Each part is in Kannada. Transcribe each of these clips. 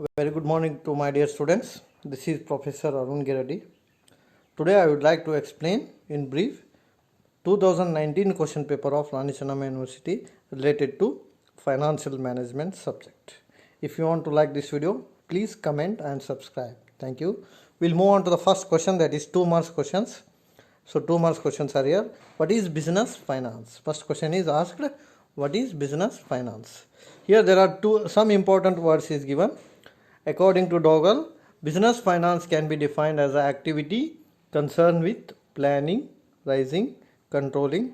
Very good morning to my dear students. This is Professor A.G.Giraddi. Today I would like to explain in brief 2019 question paper of Rani Chennamma University related to financial management subject. If you want to like this video, please comment and subscribe. Thank you. We'll move on to the first question, that is 2 marks questions. So 2 marks questions are here. What is business finance? First question is asked, what is business finance? Here there are some important words is given. According to Doggle, business finance can be defined as an activity concerned with planning, raising, controlling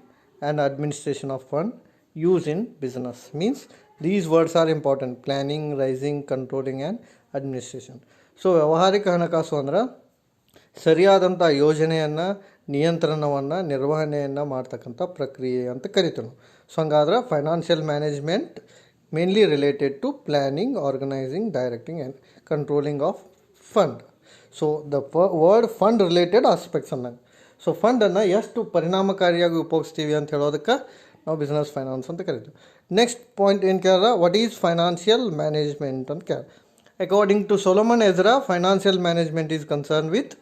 and administration of fund used in business. Means these words are important: planning, raising, controlling and administration. So ವ್ಯವಹಾರಿಕ ಹಣಕಾಸು ಅಂದ್ರೆ ಸರಿಯಾದಂಥ ಯೋಜನೆಯನ್ನು, ನಿಯಂತ್ರಣವನ್ನು, ನಿರ್ವಹಣೆಯನ್ನು ಮಾಡ್ತಕ್ಕಂಥ ಪ್ರಕ್ರಿಯೆ ಅಂತ ಕರಿತೀವಿ. ಸೊ ಹಂಗಾದ್ರೆ financial management mainly related to planning, organizing, directing and controlling of fund. So the word fund related aspects anna. So fund anna ಎಷ್ಟು ಪರಿಣಾಮಕಾರಿಯಾಗಿ ಉಪಯೋಗಿಸ್ತೀವಿ ಅಂತ ಹೇಳೋದಕ್ಕೆ ನಾವು ಬಿಸ್ನೆಸ್ ಫೈನಾನ್ಸ್ ಅಂತ ಕರಿತೀವಿ. ನೆಕ್ಸ್ಟ್ ಪಾಯಿಂಟ್ ಏನು ಕೇಳಿದ್ರೆ, ವಾಟ್ ಈಸ್ ಫೈನಾನ್ಷಿಯಲ್ ಮ್ಯಾನೇಜ್ಮೆಂಟ್ ಅಂತ ಕೇಳ. According to Solomon Ezra, financial management is concern with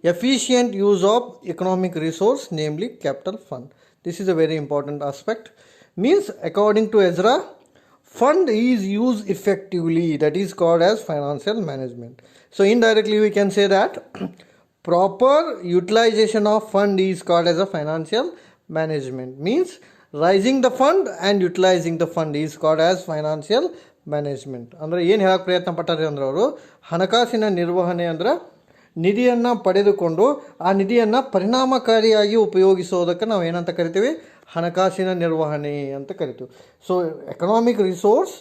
efficient use of economic resource, namely capital fund. This is a very important aspect. Means according to Ezra, fund is used effectively, that is called as financial management. So indirectly we can say that proper utilization of fund is called as a financial management. Means raising the fund and utilizing the fund is called as financial management. ಅಂದರೆ ಏನು ಹೇಳಕ್ಕೆ ಪ್ರಯತ್ನ ಪಟ್ಟಾರೆ ಅಂದ್ರೆ ಅವರು, ಹಣಕಾಸಿನ ನಿರ್ವಹಣೆ ಅಂದ್ರೆ ನಿಧಿಯನ್ನು ಪಡೆದುಕೊಂಡು ಆ ನಿಧಿಯನ್ನು ಪರಿಣಾಮಕಾರಿಯಾಗಿ ಉಪಯೋಗಿಸೋದಕ್ಕೆ ನಾವು ಏನಂತ ಕರಿತೀವಿ, ಹಣಕಾಸಿನ ನಿರ್ವಹಣೆ ಅಂತ ಕರಿತೀವಿ. So economic resource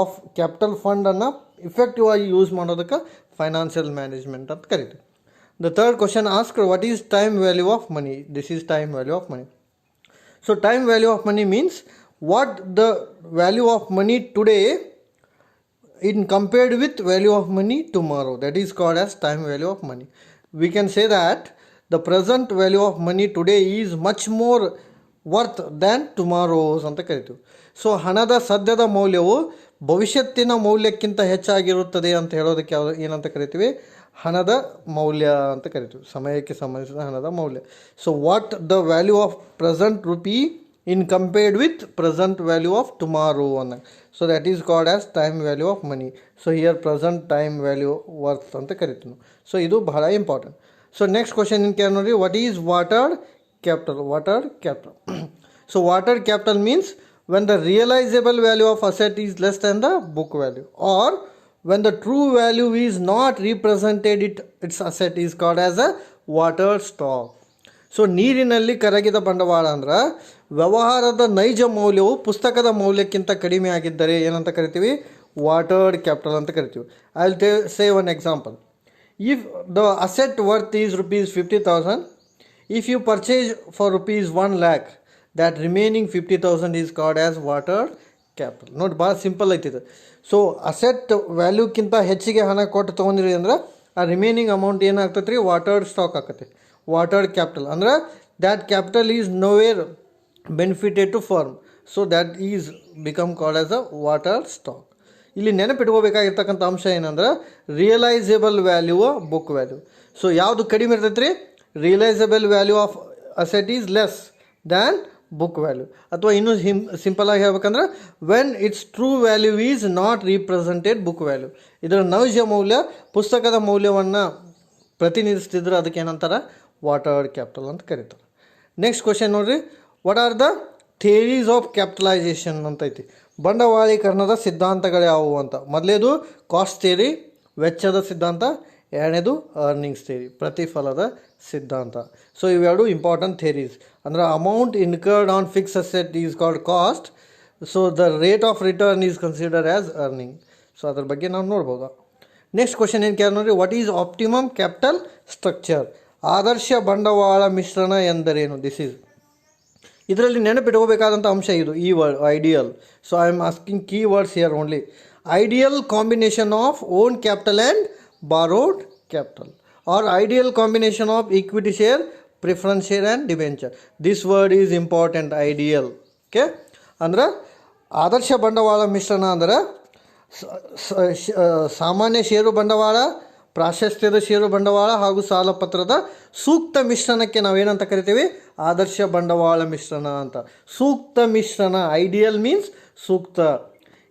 of capital ಫಂಡನ್ನು ಇಫೆಕ್ಟಿವ್ ಆಗಿ ಯೂಸ್ ಮಾಡೋದಕ್ಕೆ ಫೈನಾನ್ಷಿಯಲ್ ಮ್ಯಾನೇಜ್ಮೆಂಟ್ ಅಂತ ಕರಿತೀವಿ. The third question ask, what is time value of money? This is time value of money. So time value of money means what the value of money today in compared with value of money tomorrow. That is called as time value of money. We can say that the present value of money today is much more worth than tomorrow's ಅಂತ ಕರಿತೀವಿ. ಸೊ ಹಣದ ಸದ್ಯದ ಮೌಲ್ಯವು ಭವಿಷ್ಯತ್ತಿನ ಮೌಲ್ಯಕ್ಕಿಂತ ಹೆಚ್ಚಾಗಿರುತ್ತದೆ ಅಂತ ಹೇಳೋದಕ್ಕೆ ಏನಂತ ಕರಿತೀವಿ, ಹಣದ ಮೌಲ್ಯ ಅಂತ ಕರಿತೀವಿ. ಸಮಯಕ್ಕೆ ಸಂಬಂಧಿಸಿದ ಹಣದ ಮೌಲ್ಯ. So what the value of present rupee in compared with present value of tomorrow. So that is called as time value of money. So here present time value worth anta karitunu. So idu bhala important. So next question in Canary, what is watered capital? Watered capital. So watered capital means when the realizable value of asset is less than the book value, or when the true value is not represented, its asset is called as a watered stock. So ನೀರಿನಲ್ಲಿ ಕರಗಿದ ಬಂಡವಾಳ ಅಂದ್ರೆ ವ್ಯವಹಾರದ ನೈಜ ಮೌಲ್ಯವು ಪುಸ್ತಕದ ಮೌಲ್ಯಕ್ಕಿಂತ ಕಡಿಮೆ ಆಗಿದ್ದರೆ ಏನಂತ ಕರಿತೀವಿ, ವಾಟರ್ಡ್ ಕ್ಯಾಪಿಟಲ್ ಅಂತ ಕರಿತೀವಿ. I will say one example. If the asset worth is ₹50,000, if you purchase for ₹1 lakh, that remaining 50,000 is called as watered capital. ನೋಡಿ, ಭಾಳ ಸಿಂಪಲ್ ಐತಿದೆ. ಸೊ ಅಸೆಟ್ ವ್ಯಾಲ್ಯೂಕ್ಕಿಂತ ಹೆಚ್ಚಿಗೆ ಹಣ ಕೊಟ್ಟು ತೊಗೊಂಡಿರಿ ಅಂದ್ರೆ ಆ ರಿಮೈನಿಂಗ್ ಅಮೌಂಟ್ ಏನಾಗ್ತೈತೆ ರೀ, ವಾಟರ್ಡ್ ಸ್ಟಾಕ್ ಆಕತ್ತೆ, ವಾಟರ್ಡ್ ಕ್ಯಾಪಿಟಲ್. ಅಂದ್ರೆ that capital is nowhere benefited to firm, so that is become called as a watered stock. ಇಲ್ಲಿ ನೆನಪಿಟ್ಕೋಬೇಕಾಗಿರ್ತಕ್ಕಂಥ ಅಂಶ ಏನಂದ್ರೆ realisable value, book value. So ಯಾವುದು ಕಡಿಮೆ ಇರ್ತೈತೆ ರೀ, realisable value of asset is less than book value. ಅಥವಾ ಇನ್ನೂ ಸಿಂಪಲ್ ಆಗಿ ಹೇಳ್ಬೇಕಂದ್ರೆ when its true value is not represented book value. ಇದರ ನೈಜ ಮೌಲ್ಯ ಪುಸ್ತಕದ ಮೌಲ್ಯವನ್ನು ಪ್ರತಿನಿಧಿಸ್ತಿದ್ರೆ ಅದಕ್ಕೆ ಏನಂತಾರೆ, ವಾಟರ್ಡ್ ಕ್ಯಾಪಿಟಲ್ ಅಂತ ಕರೀತಾರೆ. ನೆಕ್ಸ್ಟ್ ಕ್ವಶನ್ ನೋಡ್ರಿ, what are the theories of capitalisation ಅಂತ ಐತಿ. ಬಂಡವಾಳೀಕರಣದ ಸಿದ್ಧಾಂತಗಳು ಯಾವುವು ಅಂತ. ಮೊದಲೇದು ಕಾಸ್ಟ್ ಥಿಯರಿ, ವೆಚ್ಚದ ಸಿದ್ಧಾಂತ. ಎರಡನೇದು ಅರ್ನಿಂಗ್ಸ್ ಥಿಯರಿ, ಪ್ರತಿಫಲದ ಸಿದ್ಧಾಂತ. ಸೊ ಇವೆರಡು ಇಂಪಾರ್ಟೆಂಟ್ ಥಿಯರೀಸ್. ಅಂದ್ರೆ amount incurred on fix asset is called cost. So the rate of return is considered as earning. So ಅದ್ರ ಬಗ್ಗೆ ನಾವು ನೋಡ್ಬೋದು. ನೆಕ್ಸ್ಟ್ ಕ್ವಶನ್ ಏನು ಕೇಳಿ ನೋಡ್ರಿ, what is optimum capital structure? ಆದರ್ಶ ಬಂಡವಾಳ ಮಿಶ್ರಣ ಎಂದರೇನು? ದಿಸ್ ಈಸ್, ಇದರಲ್ಲಿ ನೆನಪಿಟ್ಕೋಬೇಕಾದಂಥ ಅಂಶ ಇದು, ಈ word ideal. So I am asking key words here only. Ideal combination of own capital and borrowed capital, or ideal combination of equity share, preference share and debenture. This word is important, ideal. Okay, ಅಂದ್ರೆ ಆದರ್ಶ ಬಂಡವಾಳ ಮಿಶ್ರಣ ಅಂದ್ರೆ ಸಾಮಾನ್ಯ ಷೇರು ಬಂಡವಾಳ, ಪ್ರಾಶಸ್ತ್ಯದ ಷೇರು ಬಂಡವಾಳ ಹಾಗೂ ಸಾಲಪತ್ರದ ಸೂಕ್ತ ಮಿಶ್ರಣಕ್ಕೆ ನಾವೇನಂತ ಕರಿತೀವಿ? ಆದರ್ಶ ಬಂಡವಾಳ ಮಿಶ್ರಣ ಅಂತ. ಸೂಕ್ತ ಮಿಶ್ರಣ, ಐಡಿಯಲ್ ಮೀನ್ಸ್ ಸೂಕ್ತ.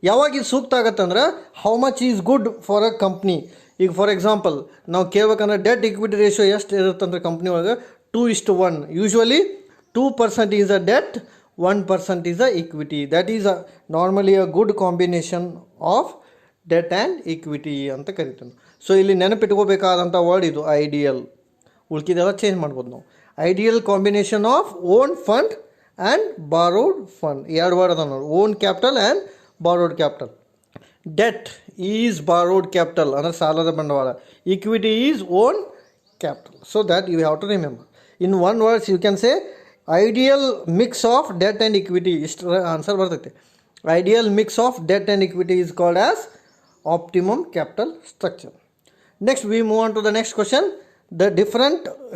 ಯಾವಾಗ ಇದು ಸೂಕ್ತ ಆಗತ್ತಂದ್ರೆ how much is good for a company. ಈಗ ಫಾರ್ ಎಕ್ಸಾಂಪಲ್ ನಾವು ಕೇಳ್ಬೇಕಂದ್ರೆ ಡೆಟ್ ಇಕ್ವಿಟಿ ರೇಷಿಯೋ ಎಷ್ಟು ಇರುತ್ತಂದ್ರೆ ಕಂಪ್ನಿ ಒಳಗೆ 2:1. Usually 2% is a debt, 1% is a equity. That is normally a good combination of debt and equity ಅಂತ ಕರಿತೀವಿ. ಸೊ ಇಲ್ಲಿ ನೆನಪಿಟ್ಕೋಬೇಕಾದಂಥ ವರ್ಡ್ ಇದು ಐಡಿಯಲ್. ಉಳ್ಕಿದೆಲ್ಲ ಚೇಂಜ್ ಮಾಡ್ಬೋದು ನಾವು. Ideal combination of own fund and borrowed fund. ಎರಡು ವರ್ಡ್ ಅದ ನೋಡಿ, own capital and borrowed capital. Debt is borrowed capital ಅಂದರೆ ಸಾಲದ ಬಂಡವಾಳ. Equity is own capital. So that you have to remember. In one words you can say ideal mix of debt and equity. ಇಷ್ಟರ ಆನ್ಸರ್ ಬರ್ತೈತೆ. Ideal mix of debt and equity is called as optimum capital structure. Next we move on to the next question. The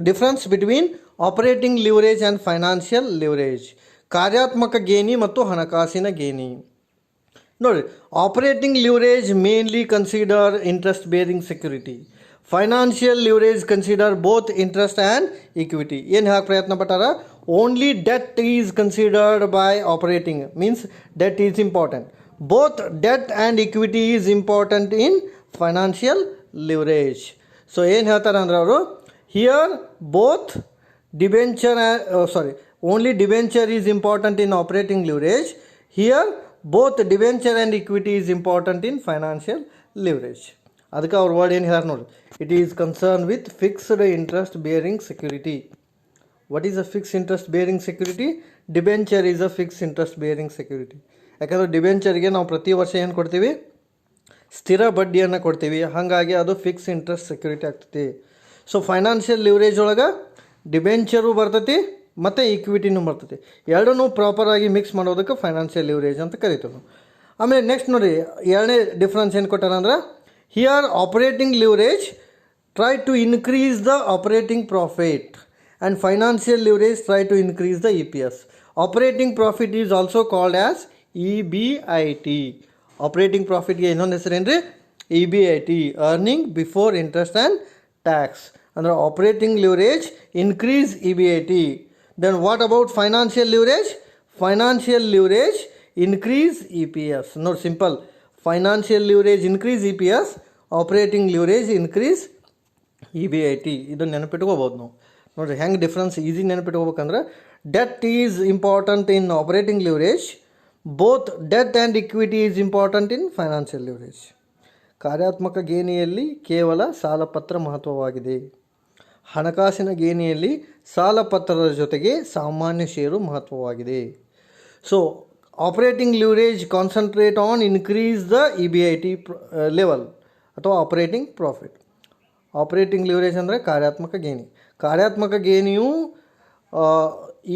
difference between operating leverage and financial leverage. ಕಾರ್ಯಾತ್ಮಕ ಗೇಣಿ ಮತ್ತು ಹಣಕಾಸಿನ ಗೇಣಿ. ನೋಡಿ, operating leverage mainly consider interest bearing security. Financial leverage consider both interest and equity. ಏನು ಹೇಳಕ್ಕೆ ಪ್ರಯತ್ನ ಪಟ್ಟಾರ? Only debt is considered by operating means debt is important. Both debt and equity is important in financial leverage. So ಏನು ಹೇಳ್ತಾರೆ ಅಂದ್ರೆ ಅವರು, here both debenture only debenture is important in operating leverage. Here both debenture and equity is important in financial leverage. ಅದಕ್ಕೆ ಅವ್ರ ವರ್ಡ್ ಏನು ಹೇಳ್ತಾರೆ ನೋಡಿ, it is concerned with fixed interest bearing security. What is a fixed interest bearing security? Debenture is a fixed interest bearing security. ಯಾಕಂದರೆ ಡಿಬೆಂಚರ್ಗೆ ನಾವು ಪ್ರತಿ ವರ್ಷ ಏನು ಕೊಡ್ತೀವಿ? ಸ್ಥಿರ ಬಡ್ಡಿಯನ್ನು ಕೊಡ್ತೀವಿ. ಹಾಗಾಗಿ ಅದು ಫಿಕ್ಸ್ ಇಂಟ್ರೆಸ್ಟ್ ಸೆಕ್ಯೂರಿಟಿ ಆಗ್ತೈತಿ. ಸೊ ಫೈನಾನ್ಷಿಯಲ್ ಲಿವರೇಜ್ ಒಳಗೆ ಡಿಬೆಂಚರು ಬರ್ತೈತಿ ಮತ್ತು ಈಕ್ವಿಟಿನೂ ಬರ್ತೈತಿ. ಎರಡನ್ನೂ ಪ್ರಾಪರಾಗಿ ಮಿಕ್ಸ್ ಮಾಡೋದಕ್ಕೆ ಫೈನಾನ್ಷಿಯಲ್ ಲಿವರೇಜ್ ಅಂತ ಕರಿತೀವಿ. ಆಮೇಲೆ ನೆಕ್ಸ್ಟ್ ನೋಡಿ, ಎರಡನೇ ಡಿಫ್ರೆನ್ಸ್ ಏನು ಕೊಟ್ಟಾರ ಅಂದ್ರೆ, here operating leverage try to increase the operating profit and financial leverage try to increase the EPS. Operating profit is also called as EBIT. Operating ಪ್ರಾಫಿಟ್ಗೆ ಇನ್ನೊಂದು ಹೆಸರೇನು ರೀ? EBIT, earning before interest and tax. ಅಂದರೆ operating leverage increase EBIT. Then what about financial leverage? Financial leverage increase EPS. ನೋಡಿ, simple. Financial leverage increase EPS, operating leverage increase EBIT. ಇದನ್ನು ನೆನಪಿಟ್ಕೋಬೋದು ನಾವು. ನೋಡಿರಿ ಹೆಂಗೆ difference easy ನೆನಪಿಟ್ಕೋಬೇಕಂದ್ರೆ, debt is important in operating leverage, both debt and equity is important in financial leverage. ಕಾರ್ಯಾತ್ಮಕ ಗೇಣಿಯಲ್ಲಿ ಕೇವಲ ಸಾಲಪತ್ರ ಮಹತ್ವವಾಗಿದೆ. ಹಣಕಾಸಿನ ಗೇಣಿಯಲ್ಲಿ ಸಾಲಪತ್ರದ ಜೊತೆಗೆ ಸಾಮಾನ್ಯ ಷೇರು ಮಹತ್ವವಾಗಿದೆ. So operating leverage concentrate on increase the EBIT level ಅಥವಾ ಆಪರೇಟಿಂಗ್ ಪ್ರಾಫಿಟ್. ಆಪರೇಟಿಂಗ್ ಲಿವರೇಜ್ ಅಂದರೆ ಕಾರ್ಯಾತ್ಮಕ ಗೇಣಿ. ಕಾರ್ಯಾತ್ಮಕ ಗೇಣಿಯು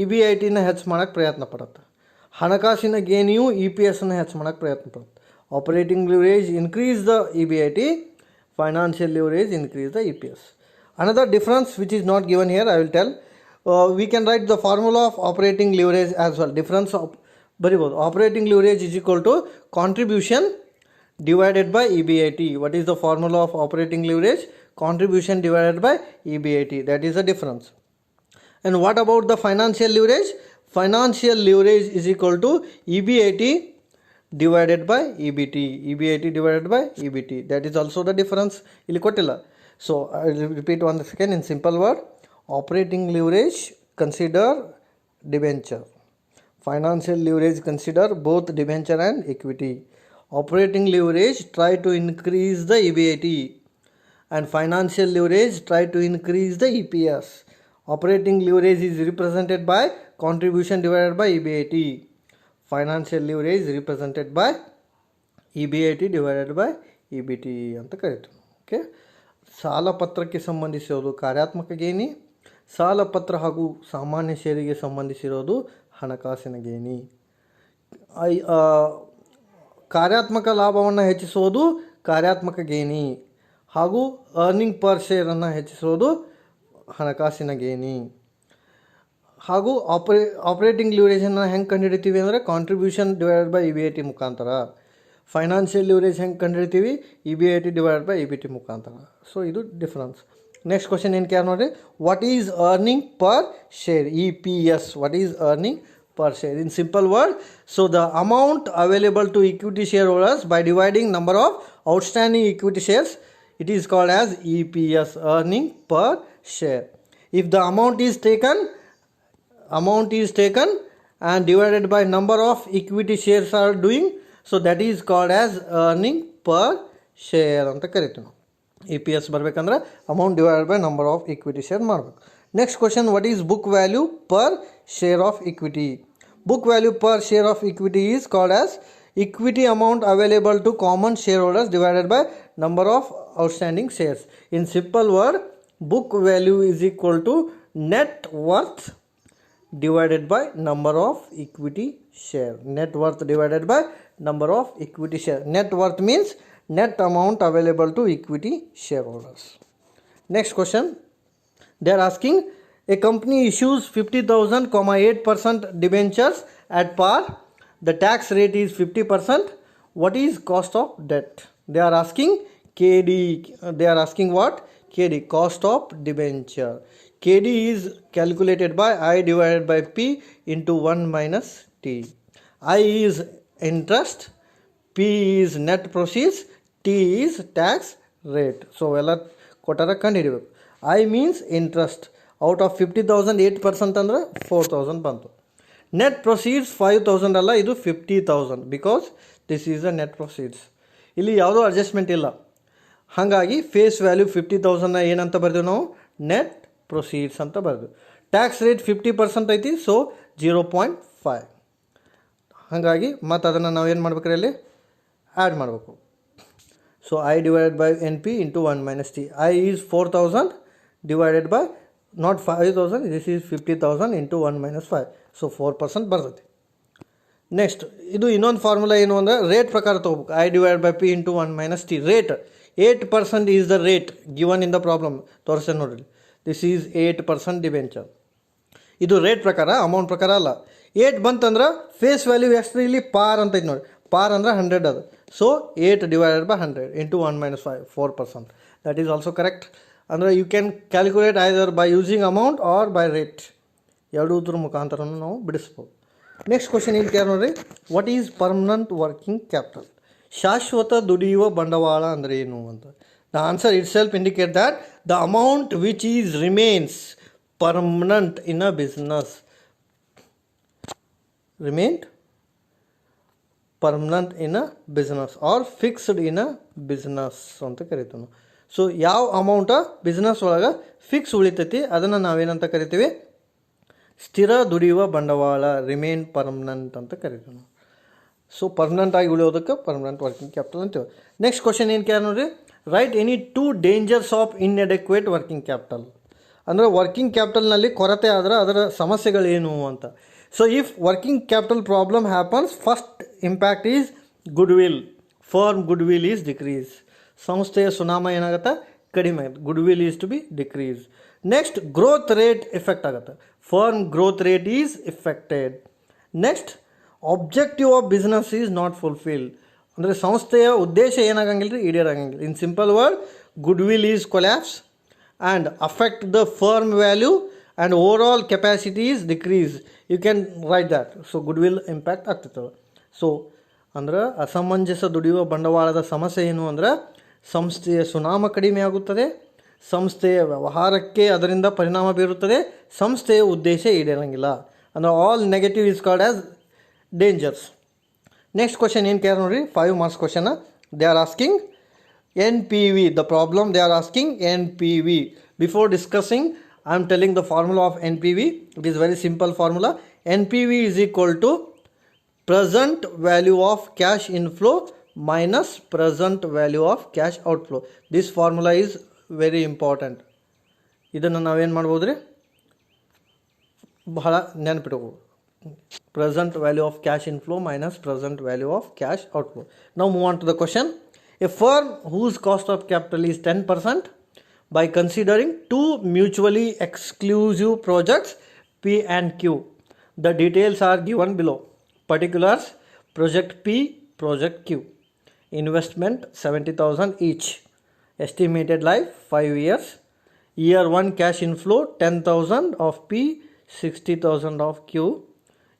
EBITನ ಹೆಚ್ಚು ಮಾಡೋಕ್ಕೆ ಪ್ರಯತ್ನ ಪಡುತ್ತೆ. ಹಣಕಾಸಿನ ಗೇಣಿಯು EPSನ ಹೆಚ್ಚು ಮಾಡೋಕ್ಕೆ ಪ್ರಯತ್ನ ಪಡುತ್ತೆ. Operating leverage increase the EBIT, financial leverage increase the EPS. Another difference which is not given here, I will tell. We can write the formula of operating leverage as well. Difference of ಬರಿಬೋದು. Operating leverage is equal to contribution divided by EBIT. What is the formula of operating leverage? Contribution divided by EBIT. That is the difference. And what about the financial leverage? Financial leverage is equal to EBIT divided by EBT. EBIT divided by EBT. That is also the difference. ಇಲ್ಲಿ ಕೊಟ್ಟಿಲ್ಲ. So I will repeat once again in simple word. Operating leverage consider debenture. Financial leverage consider both debenture and equity. Operating leverage try to increase the EBIT and financial leverage try to increase the EPS. Operating leverage is represented by contribution divided by EBIT. Financial leverage is represented by EBIT divided by EBT ಅಂತ ಕರೀತೀವಿ. ಓಕೆ, ಸಾಲಪತ್ರಕ್ಕೆ ಸಂಬಂಧಿಸಿರೋದು ಕಾರ್ಯಾತ್ಮಕ ಗೇಣಿ, ಸಾಲಪತ್ರ ಹಾಗೂ ಸಾಮಾನ್ಯ ಷೇರಿಗೆ ಸಂಬಂಧಿಸಿರೋದು ಹಣಕಾಸಿನ ಗೇಣಿ. ಕಾರ್ಯಾತ್ಮಕ ಲಾಭವನ್ನು ಹೆಚ್ಚಿಸೋದು ಕಾರ್ಯಾತ್ಮಕ ಗೇಣಿ ಹಾಗೂ ಅರ್ನಿಂಗ್ ಪರ್ ಶೇರನ್ನು ಹೆಚ್ಚಿಸೋದು ಹಣಕಾಸಿನ ಗೇಣಿ. ಹಾಗೂ ಆಪರೇಟಿಂಗ್ ಲಿವರೇಜನ್ನು ಹೆಂಗೆ ಕಂಡುಹಿಡಿತೀವಿ ಅಂದರೆ ಕಾಂಟ್ರಿಬ್ಯೂಷನ್ ಡಿವೈಡೆಡ್ ಬೈ EBIT ಮುಖಾಂತರ. ಫೈನಾನ್ಷಿಯಲ್ ಲಿವರೇಜ್ ಹೆಂಗೆ ಕಂಡಿಡ್ತೀವಿ EBIT ಡಿವೈಡೆಡ್ ಬೈ EBT ಮುಖಾಂತರ. ಸೊ ಇದು ಡಿಫ್ರೆನ್ಸ್. ನೆಕ್ಸ್ಟ್ ಕ್ವಶನ್ ಏನು ಕೇಳಿ ನೋಡಿರಿ, what is earning per share, EPS, what is earning per share in simple word. So the amount available to equity shareholders by dividing number of outstanding equity shares, it is called as EPS, earning per share. If the amount is taken and divided by number of equity shares are doing, so that is called as earning per share ಅಂತ ಕರಿತೀವಿ ನಾವು. EPS ಬರಬೇಕಂದ್ರೆ amount divided by number of equity share ಮಾಡಬೇಕು. Next question, what is book value per share of equity. Book value per share of equity is called as equity amount available to common shareholders divided by number of outstanding shares. In simple word, book value is equal to net worth divided by number of equity share. Net worth divided by number of equity share. Net worth means net amount available to equity shareholders. Next question, they are asking, a company issues 50,000, 8% debentures at par. The tax rate is 50%. What is cost of debt? They are asking KD. They are asking what? KD, cost of debenture. KD is calculated by I divided by P into 1 minus T. I is interest, P is net proceeds, T is tax rate. So, ಎಲ್ಲ ಕೊಟ್ಟಾರ ಕಂಡುಹಿಡಿಬೇಕು. I means interest. Out of 50,000 8% ಅಂದರೆ 4,000 ಬಂತು. ನೆಟ್ ಪ್ರೊಸೀಡ್ಸ್ 5,000 ಅಲ್ಲ, ಇದು 50,000 because this is a net proceeds. ಇಲ್ಲಿ ಯಾವುದೋ ಅಡ್ಜಸ್ಟ್ಮೆಂಟ್ ಇಲ್ಲ, ಹಾಗಾಗಿ ಫೇಸ್ ವ್ಯಾಲ್ಯೂ 50,000 ಏನಂತ ಬರ್ತೀವಿ ನಾವು, ನೆಟ್ ಪ್ರೊಸೀಡ್ಸ್ ಅಂತ ಬರ್ತೀವಿ. ಟ್ಯಾಕ್ಸ್ ರೇಟ್ 50% ಐತಿ, ಸೊ 0.5. ಹಾಗಾಗಿ ಮತ್ತು ಅದನ್ನು ನಾವು ಏನು ಮಾಡ್ಬೇಕ್ರಿ, ಅಲ್ಲಿ ಆ್ಯಡ್ ಮಾಡಬೇಕು. So I divided by NP into 1 minus T. I is 4,000 divided by not 5,000, this is 50,000 into 1 minus 5. So 4% ಬರ್ತೈತಿ. ನೆಕ್ಸ್ಟ್ ಇದು ಇನ್ನೊಂದು ಫಾರ್ಮುಲಾ ಏನು ಅಂದರೆ ರೇಟ್ ಪ್ರಕಾರ ತೊಗೋಬೇಕು. I divided by P into 1 minus T. Rate 8% is the rate given in the problem. ತೋರಿಸ್ತೇನೆ ನೋಡಿರಿ, ದಿಸ್ ಈಸ್ 8% ಡಿಬೆಂಚರ್. ಇದು ರೇಟ್ ಪ್ರಕಾರ, ಅಮೌಂಟ್ ಪ್ರಕಾರ ಅಲ್ಲ. 8 ಬಂತಂದ್ರೆ ಫೇಸ್ ವ್ಯಾಲ್ಯೂ ಎಷ್ಟು ಇಲ್ಲಿ ಪಾರ್ ಅಂತ ಐತಿ ನೋಡಿ, ಪಾರ್ ಅಂದ್ರೆ 100 ಅದು. So 8 divided by 100 into 1 minus 5, 4%. That is also correct. ಅಂದರೆ you can calculate either by using amount or by rate, ಎರಡೂದ್ರ ಮುಖಾಂತರನೂ ನಾವು ಬಿಡಿಸ್ಬೋದು. ನೆಕ್ಸ್ಟ್ ಕ್ವಶನ್ ಏನು ಕೇಳಿ ನೋಡ್ರಿ, what is permanent working capital, ಶಾಶ್ವತ ದುಡಿಯುವ ಬಂಡವಾಳ ಅಂದರೆ ಏನು ಅಂತ. The answer itself indicate that the amount which is remains permanent in a business, remained permanent in a business are fixed in a business ಅಂತ ಕರಿತೀವಿ ನಾವು. ಸೊ ಯಾವ ಅಮೌಂಟ ಬಿಸ್ನೆಸ್ ಒಳಗೆ ಫಿಕ್ಸ್ ಉಳಿತೈತಿ ಅದನ್ನು ನಾವೇನಂತ ಕರಿತೀವಿ, ಸ್ಥಿರ ದುಡಿಯುವ ಬಂಡವಾಳ, ರಿಮೇನ್ ಪರ್ಮನೆಂಟ್ ಅಂತ ಕರಿತೀವಿ ನಾವು. ಸೊ ಪರ್ಮನೆಂಟ್ ಆಗಿ ಉಳಿಯೋದಕ್ಕೆ ಪರ್ಮನೆಂಟ್ ವರ್ಕಿಂಗ್ ಕ್ಯಾಪಿಟಲ್ ಅಂತೀವಿ. ನೆಕ್ಸ್ಟ್ ಕ್ವಶನ್ ಏನು ಕೇಳಿ ನೋಡ್ರಿ, write any 2 dangers of inadequate working capital. ಅಂದರೆ ವರ್ಕಿಂಗ್ ಕ್ಯಾಪಿಟಲ್ನಲ್ಲಿ ಕೊರತೆ ಆದರೆ ಅದರ ಸಮಸ್ಯೆಗಳೇನು ಅಂತ. So if working capital problem happens, first impact is goodwill, firm goodwill is decrease. ಸಂಸ್ಥೆಯ ಸುನಾಮ ಏನಾಗುತ್ತೆ, ಕಡಿಮೆ ಆಗುತ್ತೆ, goodwill is to be decrease. Next growth rate effect ಆಗುತ್ತೆ, firm growth rate is affected. Next objective of business is not fulfilled, ಅಂದರೆ ಸಂಸ್ಥೆಯ ಉದ್ದೇಶ ಏನಾಗಂಗಿಲ್ಲ ರೀ, ಈಡೇರಾಗಂಗಿಲ್ಲ. In simple word, goodwill is collapse and affect the firm value and overall capacity is decrease. You can write that. So goodwill impact ಆಗ್ತಿರ್ತವೆ. ಸೊ ಅಂದ್ರೆ ಅಸಮಂಜಸ ದುಡಿಯುವ ಬಂಡವಾಳದ ಸಮಸ್ಯೆ ಏನು ಅಂದ್ರೆ ಸಂಸ್ಥೆಯ ಸುನಾಮ ಕಡಿಮೆ ಆಗುತ್ತದೆ, ಸಂಸ್ಥೆಯ ವ್ಯವಹಾರಕ್ಕೆ ಅದರಿಂದ ಪರಿಣಾಮ ಬೀರುತ್ತದೆ, ಸಂಸ್ಥೆಯ ಉದ್ದೇಶ ಈಡೇರಂಗಿಲ್ಲ. ಅಂದರೆ all negative is called as dangers. Next question ಏನು ಕೇಳಿ ನೋಡ್ರಿ, 5 marks question. They are asking NPV. The problem they are asking NPV. Before discussing, I am telling the formula of NPV. It is very simple formula. NPV is equal to present value of cash inflow minus present value of cash outflow. This formula is very important. ಇದನ್ನು ನಾವೇನು ಮಾಡ್ಬೋದು ರೀ, ಬಹಳ ನೆನಪಿಟ್ಕೋಬೋದು. Present value of cash inflow minus present value of cash outflow. Now move on to the question. A firm whose cost of capital is 10% by considering 2 mutually exclusive projects P and Q. The details are given below. Particulars, project P, project Q. investment 70,000 each. Estimated life 5 years. Year 1 cash inflow 10,000 of P, 60,000 of Q.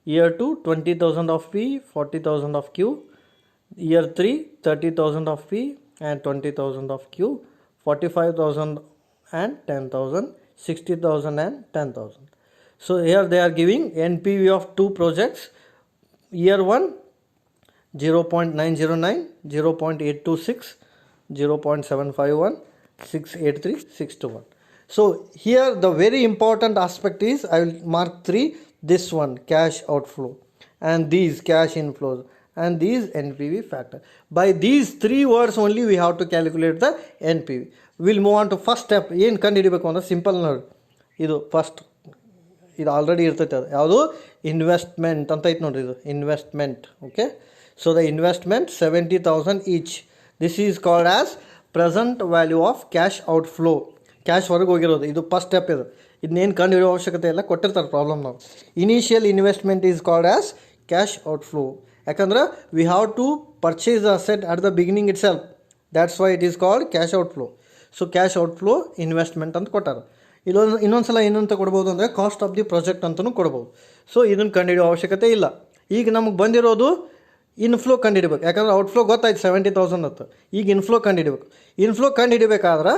Year 2 20,000 of P, 40,000 of Q. Year 3 30,000 of P and 20,000 of Q. 45,000 and 10,000, 60,000 and 10,000. So here they are giving NPV of two projects. Year 1 0.909, 0.826, 0.751, 683, 621. So here the very important aspect is, I will mark 3, this one cash outflow and these cash inflows and these NPV factor. By these 3 words only we have to calculate the NPV. We'll move on to first step. ಏನು ಕಂಡುಹಿಡಿಬೇಕು ಅಂದ್ರೆ ಸಿಂಪಲ್ ನೋಡಿ, ಇದು ಫಸ್ಟ್, ಇದು ಆಲ್ರೆಡಿ ಇರ್ತೈತೆ. ಅದು ಯಾವುದು ಇನ್ವೆಸ್ಟ್ಮೆಂಟ್ ಅಂತ ಐತೆ ನೋಡ್ರಿ, ಇದು investment. Okay, so the investment 70,000 each. This is called as present value of cash outflow. Cash ಹೊರಗೆ ಹೋಗಿರೋದು, ಇದು ಫಸ್ಟ್ ಸ್ಟೆಪ್. ಇದನ್ನೇನು ಕಂಡು ಹಿಡಿಯೋ ಅವಶ್ಯಕತೆ ಇಲ್ಲ, ಕೊಟ್ಟಿರ್ತಾರೆ ಪ್ರಾಬ್ಲಮ್. ನಾವು initial investment is called as cash outflow. ಯಾಕಂದ್ರೆ we have to purchase the asset at the beginning itself, that's why it is called cash outflow. So cash outflow investment ಅಂತ ಕೊಟ್ಟಾರೆ. ಇನ್ನೊಂದ್ಸಲ ಏನಂತ ಕೊಡ್ಬೋದು ಅಂದರೆ ಕಾಸ್ಟ್ ಆಫ್ ದಿ ಪ್ರಾಜೆಕ್ಟ್ ಅಂತಲೂ ಕೊಡ್ಬೋದು. ಸೊ ಇದನ್ನು ಕಂಡುಹಿಡಿಯೋ ಅವಶ್ಯಕತೆ ಇಲ್ಲ. ಈಗ ನಮಗೆ ಬಂದಿರೋದು ಇನ್ಫ್ಲೋ ಕಂಡುಹಿಡಬೇಕು. ಯಾಕಂದ್ರೆ ಔಟ್ಫ್ಲೋ ಗೊತ್ತಾಯ್ತು 70,000 ಅಂತ. ಈಗ ಇನ್ಫ್ಲೋ ಕಂಡುಹಿಡಬೇಕು. ಇನ್ಫ್ಲೋ ಕಂಡುಹಿಡಬೇಕಾದ್ರೆ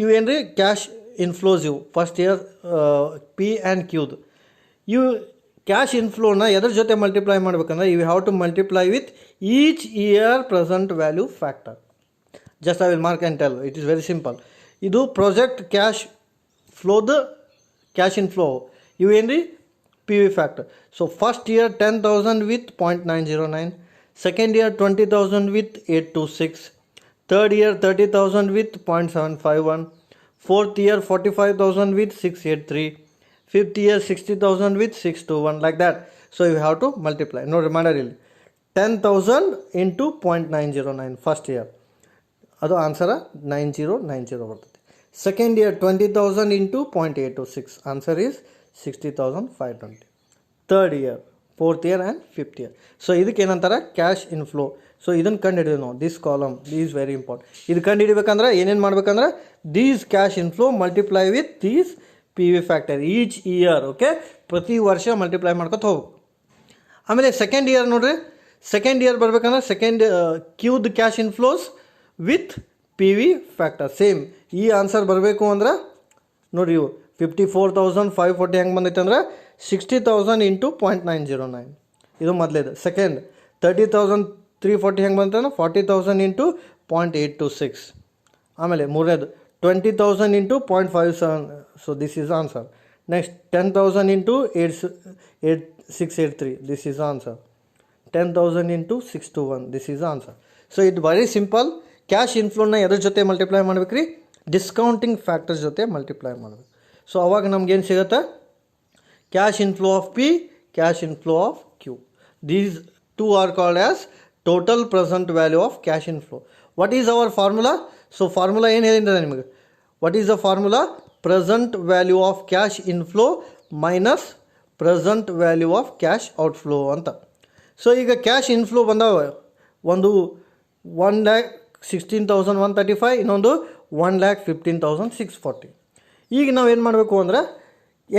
ಇವೇನು ರೀ, ಕ್ಯಾಶ್ ಇನ್ಫ್ಲೋಸ್ ಇವು ಫಸ್ಟ್ ಇಯರ್ ಪಿ ಆ್ಯಂಡ್ ಕ್ಯೂದು. ಇವು ಕ್ಯಾಶ್ ಇನ್ಫ್ಲೋನ ಎದ್ರ ಜೊತೆ ಮಲ್ಟಿಪ್ಲೈ ಮಾಡ್ಬೇಕಂದ್ರೆ you have to multiply with each year present value factor. Just I will mark and tell, it is very simple. ಇದು ಪ್ರಾಜೆಕ್ಟ್ ಕ್ಯಾಶ್ ಫ್ಲೋದ ಕ್ಯಾಶ್ ಇನ್ಫ್ಲೋ. ಇವೇನು ರೀ, P V factor. So first year 10,000 with 0.909, second year 20,000 with 826, third year 30,000 with 0.751, fourth year 45,000 with 683, fifth year 60,000 with 621, like that. So you have to multiply. No reminder really. 10,000 into 0.909 first year. Ado answer 9090 ಬರ್ತದೆ. Second year 20,000 into 0.826. Answer is 60,520. Third year, fourth year and fifth year. So ಇದಕ್ಕೆ ಏನಂತಾರೆ, ಕ್ಯಾಶ್ ಇನ್ಫ್ಲೋ. ಸೊ ಇದನ್ನು ಕಂಡುಹಿಡಿದು ನಾವು, this column is very important. ಇದು ಕಂಡುಹಿಡಿಬೇಕಂದ್ರೆ ಏನೇನು ಮಾಡ್ಬೇಕಂದ್ರೆ these cash inflow multiply with these P V factor each year. Okay, ಪ್ರತಿ ವರ್ಷ ಮಲ್ಟಿಪ್ಲೈ ಮಾಡ್ಕೊತ ಹೋಗ್ಬೇಕು. ಆಮೇಲೆ ಸೆಕೆಂಡ್ ಇಯರ್ ನೋಡ್ರಿ, ಸೆಕೆಂಡ್ ಇಯರ್ ಬರ್ಬೇಕಂದ್ರೆ second cued cash inflows with P V factor same. ಈ ಆನ್ಸರ್ ಬರಬೇಕು ಅಂದ್ರೆ ನೋಡಿರಿ, ಇವು 54,540 ಹೆಂಗೆ ಬಂದೈತೆ ಅಂದ್ರೆ 60,000 ಇಂಟು 0.909. ಇದು ಮೊದಲೇದು. ಸೆಕೆಂಡ್ 30,340 ಹೆಂಗೆ ಬಂತಂದ್ರೆ 40,000 ಇಂಟು 0.826. ಆಮೇಲೆ ಮೂರನೇದು 20,000 into 0.57. So this is answer. Next 10,000 into 683. This is answer. 10,000 into 621. This is answer. So ಇದು ವೆರಿ ಸಿಂಪಲ್. ಕ್ಯಾಶ್ ಇನ್ಫ್ಲೋನ ಎದ್ರ ಜೊತೆ ಮಲ್ಟಿಪ್ಲೈ ಮಾಡ್ಬೇಕು ರೀ, ಡಿಸ್ಕೌಂಟಿಂಗ್ ಫ್ಯಾಕ್ಟರ್ಸ್ ಜೊತೆ ಮಲ್ಟಿಪ್ಲೈ ಮಾಡಬೇಕು. ಸೊ ಅವಾಗ ನಮ್ಗೇನು ಸಿಗುತ್ತೆ, cash inflow of P, cash inflow of Q. These two are called as total present value of cash inflow. What is our formula? So formula ಏನು ಹೇಳಿದ್ರೆ ನಿಮಗೆ, what is the formula? Present value of cash inflow minus present value of cash outflow ಅಂತ. ಸೊ ಈಗ ಕ್ಯಾಶ್ ಇನ್ಫ್ಲೋ ಬಂದಾವ, ಒಂದು 1,16,135, ಇನ್ನೊಂದು 1,15,640. ಈಗ ನಾವೇನು ಮಾಡಬೇಕು ಅಂದರೆ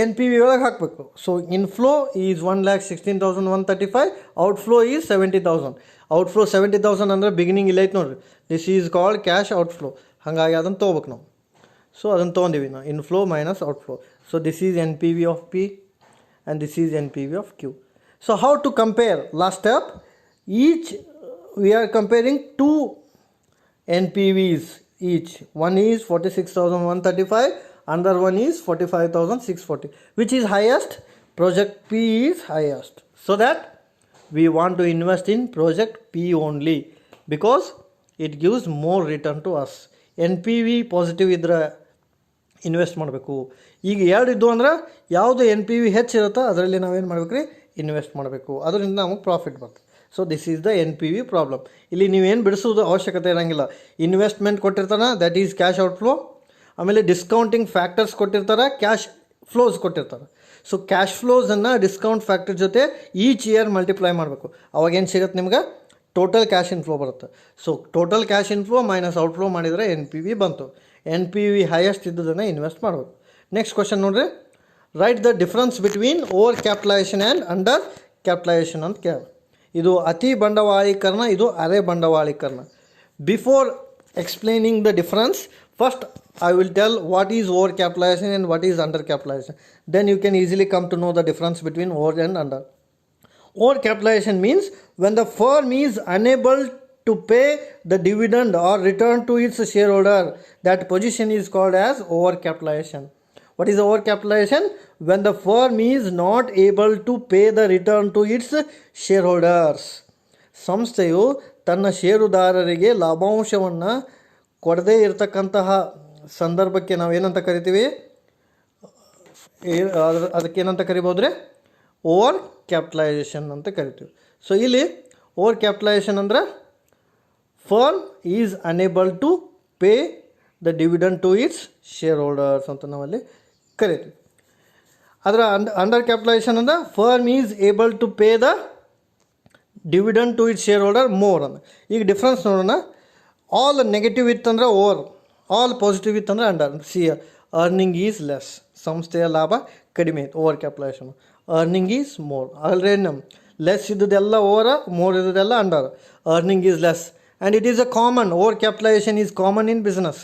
ಎನ್ ಪಿ ವಿ ಒಳಗೆ ಹಾಕಬೇಕು. So inflow is 1,16,135, outflow is 70,000. Outflow 70,000 ಅಂದರೆ ಬಿಗಿನಿಂಗ್ ಇಲ್ಲ ಐತೆ ನೋಡಿರಿ, this is called cash outflow. ಹಾಗಾಗಿ ಅದನ್ನು ತೊಗೋಬೇಕು ನಾವು. ಸೊ ಅದನ್ನು ತೊಗೊಂಡಿವಿ ನಾವು, inflow minus outflow. So this is N P V of P and this is N P V of Q. So how to compare? Last step, each we are comparing two NPVs each. One is 46,135, another one is 45,640. Which is highest? Project P is highest. So that we want to invest in project P only because it gives more return to us. NPV positive ಇದ್ರೆ ಇನ್ವೆಸ್ಟ್ ಮಾಡಬೇಕು. ಈಗ ಎರಡು ಇದ್ದು ಅಂದ್ರೆ ಯಾವುದು NPV ಹೆಚ್ಚಿರುತ್ತೋ ಅದರಲ್ಲಿ ನಾವೇನು ಮಾಡ್ಬೇಕು ರೀ, ಇನ್ವೆಸ್ಟ್ ಮಾಡಬೇಕು. ಅದರಿಂದ ನಮಗೆ ಪ್ರಾಫಿಟ್ ಬರ್ತದೆ. So this is the N P V problem. ಇಲ್ಲಿ ನೀವೇನು ಬಿಡಿಸೋದು ಅವಶ್ಯಕತೆ ಇರೋಂಗಿಲ್ಲ. ಇನ್ವೆಸ್ಟ್ಮೆಂಟ್ ಕೊಟ್ಟಿರ್ತಾನೆ, ದ್ಯಾಟ್ ಈಸ್ ಕ್ಯಾಶ್ ಔಟ್ಫ್ಲೋ. ಆಮೇಲೆ ಡಿಸ್ಕೌಂಟಿಂಗ್ ಫ್ಯಾಕ್ಟರ್ಸ್ ಕೊಟ್ಟಿರ್ತಾರೆ, ಕ್ಯಾಶ್ ಫ್ಲೋಸ್ ಕೊಟ್ಟಿರ್ತಾರೆ. ಸೊ ಕ್ಯಾಶ್ ಫ್ಲೋಸನ್ನು ಡಿಸ್ಕೌಂಟ್ ಫ್ಯಾಕ್ಟರ್ ಜೊತೆ ಈಚ್ ಇಯರ್ ಮಲ್ಟಿಪ್ಲೈ ಮಾಡಬೇಕು. ಅವಾಗೇನು ಸಿಗುತ್ತೆ ನಿಮ್ಗೆ, ಟೋಟಲ್ ಕ್ಯಾಶ್ ಇನ್ಫ್ಲೋ ಬರುತ್ತೆ. So total cash inflow minus outflow ಮಾಡಿದರೆ NPV ಬಂತು. NPV ಹೈಯೆಸ್ಟ್ ಇದ್ದದನ್ನು ಇನ್ವೆಸ್ಟ್ ಮಾಡೋದು. ನೆಕ್ಸ್ಟ್ ಕ್ವಶನ್ ನೋಡ್ರಿ, write the difference between over capitalisation and under capitalisation ಅಂತ ಕೇಳ. ಇದು ಅತಿ ಬಂಡವಾಳೀಕರಣ, ಇದು ಅರೆ ಬಂಡವಾಳೀಕರಣ. Before explaining the difference, first I will tell what is over capitalization and what is under capitalization. Then you can easily come to know the difference between over and under. Over capitalization means when the firm is unable to pay the dividend or return to its shareholder, that position is called as over capitalization. What is over capitalization? When the firm is not able to pay the return to its shareholders. ಸಂಸ್ಥೆಯು ತನ್ನ ಷೇರುದಾರರಿಗೆ ಲಾಭಾಂಶವನ್ನು ಕೊಡದೇ ಇರತಕ್ಕಂತಹ ಸಂದರ್ಭಕ್ಕೆ ನಾವು ಏನಂತ ಕರಿತೀವಿ, ಅದಕ್ಕೇನಂತ ಕರಿಬೋದ್ರೆ ಓವರ್ ಕ್ಯಾಪಿಟಲೈಸೇಷನ್ ಅಂತ ಕರಿತೀವಿ. ಸೊ ಇಲ್ಲಿ ಓವರ್ ಕ್ಯಾಪಿಟಲೈಸೇಷನ್ ಅಂದರೆ firm is unable to pay the dividend to its shareholders ಅಂತ ನಾವಲ್ಲಿ ಕರಿತೀವಿ. ಅದರ ಅಂಡರ್ ಕ್ಯಾಪಿಟಲೈಸೇಷನ್ ಅಂದರೆ firm is able to pay the dividend to its shareholder more ಅಂತ. ಈಗ ಡಿಫ್ರೆನ್ಸ್ ನೋಡೋಣ. ಆಲ್ ನೆಗೆಟಿವ್ ಇತ್ತಂದರೆ ಓವರ್, ಆಲ್ ಪಾಸಿಟಿವ್ ಇತ್ತಂದರೆ under. See earning is less, ಸಂಸ್ಥೆಯ ಲಾಭ ಕಡಿಮೆ ಇತ್ತು over capitalisation. Earning is more, already less ಇದ್ದದೆಲ್ಲ ಓವರ್, ಮೋರ್ ಇದ್ದದೆಲ್ಲ under. Earning is less and it is a common. Over capitalisation is common in business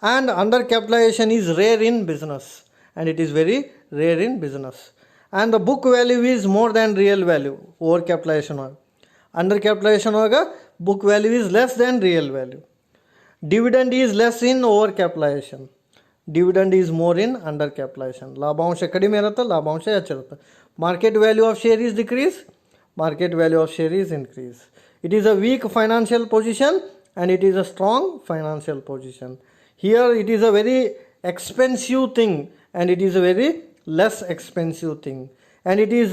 and under capitalisation is rare in business and it is very rare in business. And the book value is more than real value over capitalization. Under capitalization book value is less than real value. Dividend is less in over capitalization. Dividend is more in under capitalization. ಲಾಭಾಂಶ ಕಡಿಮೆ ಇರುತ್ತೆ, ಲಾಭಾಂಶ ಹೆಚ್ಚಿರುತ್ತೆ. Market value of share is decrease, market value of share is increase. It is a weak financial position and it is a strong financial position. Here it is a very expensive thing and it is a very less expensive thing, and it is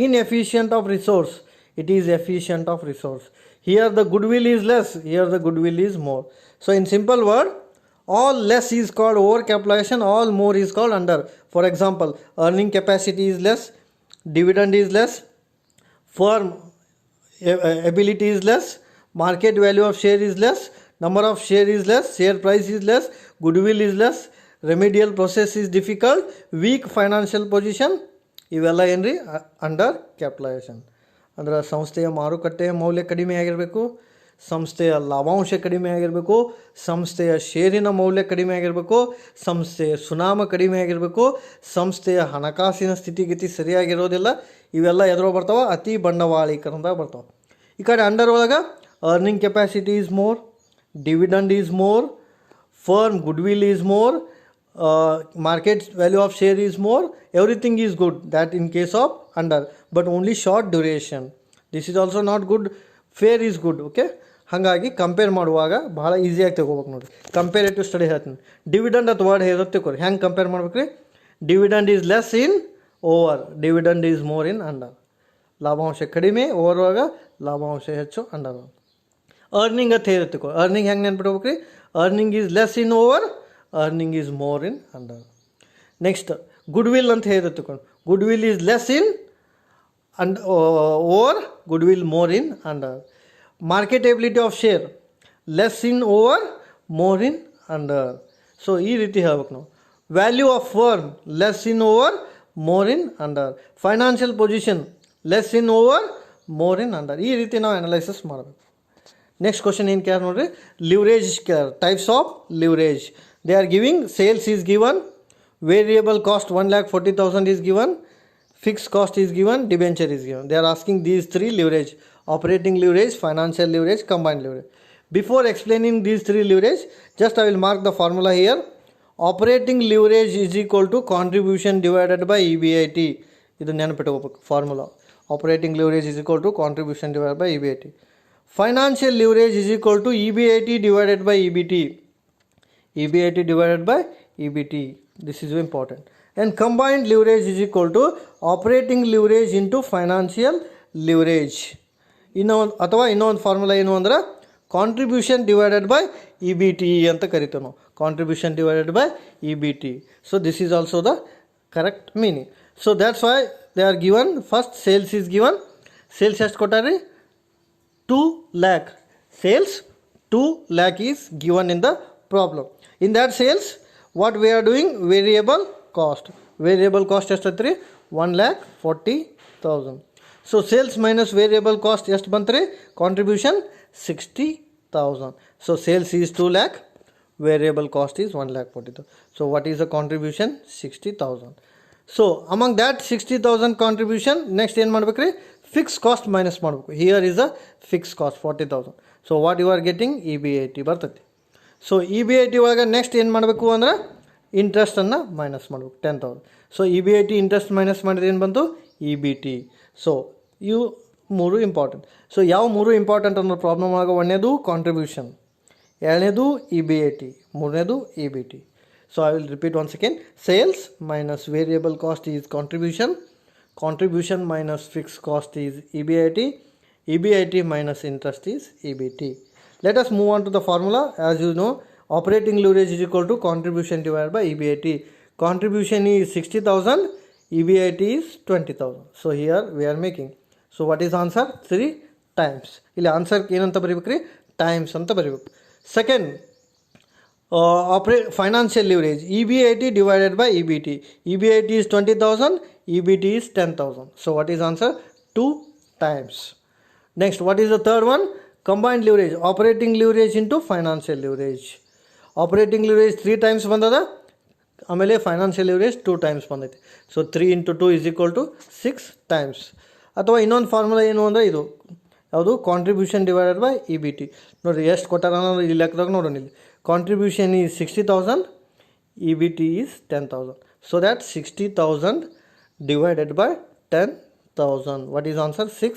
inefficient of resource, it is efficient of resource. Here the goodwill is less, here the goodwill is more. So in simple word, all less is called over capitalization, all more is called under. For example, earning capacity is less, dividend is less, firm ability is less, market value of share is less, number of share is less, share price is less, goodwill is less, remedial process is difficult, weak financial position, ಇವೆಲ್ಲ ಏನ್ರಿ ಅಂಡರ್ ಕ್ಯಾಪಿಟಲೈಸೇಷನ್. ಅಂದ್ರೆ ಸಂಸ್ಥೆಯ ಮಾರುಕಟ್ಟೆಯ ಮೌಲ್ಯ ಕಡಿಮೆ ಆಗಿರಬೇಕು, ಸಂಸ್ಥೆಯ ಲಾಭಾಂಶ ಕಡಿಮೆ ಆಗಿರಬೇಕು, ಸಂಸ್ಥೆಯ ಷೇರಿನ ಮೌಲ್ಯ ಕಡಿಮೆ ಆಗಿರಬೇಕು, ಸಂಸ್ಥೆಯ ಸುನಾಮ ಕಡಿಮೆ ಆಗಿರಬೇಕು, ಸಂಸ್ಥೆಯ ಹಣಕಾಸಿನ ಸ್ಥಿತಿಗತಿ ಸರಿಯಾಗಿರೋದಿಲ್ಲ. ಇವೆಲ್ಲ ಎದುರೋ ಬರ್ತಾವೆ, ಅತಿ ಬಂಡವಾಳೀಕರಣದಾಗ ಬರ್ತಾವೆ. ಈ ಕಡೆ ಅಂಡರ್ ಒಳಗೆ earning capacity is more, dividend is more, firm goodwill is more, market value of share is more, everything is good. That in case of under, but only short duration. This is also not good. Fair is good. Okay, ಹಾಗಾಗಿ ಕಂಪೇರ್ ಮಾಡುವಾಗ ಭಾಳ ಈಸಿಯಾಗಿ ತಗೋಬೇಕು ನೋಡಿರಿ. ಕಂಪೇರೇಟಿವ್ ಸ್ಟಡಿ ಹೇಳ್ತೀನಿ. ಡಿವಿಡೆಂಡ್ ಅಥವಾ ವರ್ಡ್ ಹೇಳೋದು ತಿಳ್ಕೊರಿ. ಹೆಂಗೆ ಕಂಪೇರ್ ಮಾಡ್ಬೇಕು ರೀ? Dividend is less in over, dividend is more in under. ಲಾಭಾಂಶ ಕಡಿಮೆ ಓವರ್ ಒಳಗೆ, ಲಾಭಾಂಶ ಹೆಚ್ಚು ಅಂಡರ್. ಅರ್ನಿಂಗ್ ಅಂತ ಹೇಳುತ್ತೆ. ಅರ್ನಿಂಗ್ ಹೆಂಗೆ ನೆನ್ಪಿಡ್ಬೇಕು ರೀ? Earning is less in over, earning is more in under. Next goodwill ಅಂತ ಹೇಳಿರುತ್ತೆ. Goodwill is less in over, goodwill more in under. Marketability of share less in over, more in under. So ಈ ರೀತಿ ಹೇಳ್ಬೇಕು ನಾವು. Value of firm less in over, more in under. Financial position less in over, more in under. ಈ ರೀತಿ ನಾವು ಅನಲೈಸಿಸ್ ಮಾಡಬೇಕು. ನೆಕ್ಸ್ಟ್ ಕ್ವಶನ್ ಏನು ಕೇಳ ನೋಡ್ರಿ, ಲಿವರೇಜ್ ಕೇಳ. Types of leverage. They are giving sales is given, variable cost 1,40,000 is given, fixed cost is given, debenture is given. They are asking these three leverage: operating leverage, financial leverage, combined leverage. Before explaining these three leverage, just I will mark the formula here. Operating leverage is equal to contribution divided by EBIT. ಇದು ನೆನಪಿಟ್ಕೋಬೇಕು formula. Operating leverage is equal to contribution divided by EBIT. Financial leverage is equal to EBIT divided by EBT. EBIT divided by EBT. This is important. And combined leverage is equal to operating leverage into financial leverage. ಇನ್ನೊಂದು ಫಾರ್ಮುಲಾ ಏನು ಅಂದ್ರೆ ಕಾಂಟ್ರಿಬ್ಯೂಷನ್ ಡಿವೈಡೆಡ್ ಬೈ EBT ಅಂತ ಕರಿತೀವಿ ನಾವು. Contribution divided by EBT. So this is also the correct meaning. So that's why they are given. First sales is given. Sales ಎಷ್ಟು ಕೊಟ್ಟಾರಿ? 2 lakh. Sales 2 lakh is given in the problem. In that sales, what we are doing? Variable cost. Variable cost ಎಷ್ಟೈತ್ರಿ? 1,40,000. So sales minus variable cost ಎಷ್ಟು ಬಂತ್ರಿ? Contribution 60,000. So sales is 2 lakh, variable cost is 1,40,000. So what is the contribution? 60,000. So among that 60,000 contribution, next ಏನು ಮಾಡ್ಬೇಕ್ರಿ? Fixed cost minus ಮಾಡಬೇಕು. Here is a fixed cost 40,000. So what you are getting? EBIT ಬರ್ತೈತಿ. ಸೊ EBIT ಒಳಗೆ ನೆಕ್ಸ್ಟ್ ಏನು ಮಾಡಬೇಕು ಅಂದ್ರೆ ಇಂಟ್ರೆಸ್ಟನ್ನು ಮೈನಸ್ ಮಾಡಬೇಕು 10,000. ಸೊ EBIT ಇಂಟ್ರೆಸ್ಟ್ ಮೈನಸ್ ಮಾಡಿದ್ರೆ ಏನು ಬಂತು? EBT. ಸೊ ಇವು ಮೂರು ಇಂಪಾರ್ಟೆಂಟ್. ಸೊ ಯಾವ ಮೂರು ಇಂಪಾರ್ಟೆಂಟ್ ಅನ್ನೋ ಪ್ರಾಬ್ಲಮ್ ಒಳಗೆ ಒಂದನೇದು ಕಾಂಟ್ರಿಬ್ಯೂಷನ್, ಎರಡನೇದು EBIT, ಮೂರನೇದು EBT. So I will repeat once again. Sales minus variable cost is contribution, contribution minus fixed cost is EBIT, EBIT minus interest is EBT. Let us move on to the formula. As you know, operating leverage is equal to contribution divided by EBIT. Contribution is 60,000, EBIT is 20,000. So here we are making. So what is answer? 3 times. ಇಲ್ಲಿ ಆನ್ಸರ್ ಏನಂತ ಬರೀಬೇಕ್ರಿ? ಟೈಮ್ಸ್ ಅಂತ ಬರೀಬೇಕು. Second, financial leverage, EBIT divided by EBT. EBIT is 20,000, EBT is 10,000. So what is answer? 2 times. Next, what is the third one? Combined leverage, operating leverage into financial leverage. Operating leverage 3 times ಬಂದದ, ಆಮೇಲೆ financial leverage 2 times ಬಂದೈತಿ. So 3 into 2 is equal to 6 times. ಅಥವಾ ಇನ್ನೊಂದು ಫಾರ್ಮುಲಾ ಏನು ಅಂದರೆ ಇದು ಯಾವುದು? Contribution divided by EBT. ನೋಡಿರಿ ಎಷ್ಟು ಕೊಟ್ಟಾರ ಅನ್ನೋದು ಈ ಲೆಕ್ಕದಾಗ ನೋಡೋಣ. ಇಲ್ಲಿ contribution is 60,000, EBT is 10,000. So that 60,000 divided by 10,000. What is answer? 6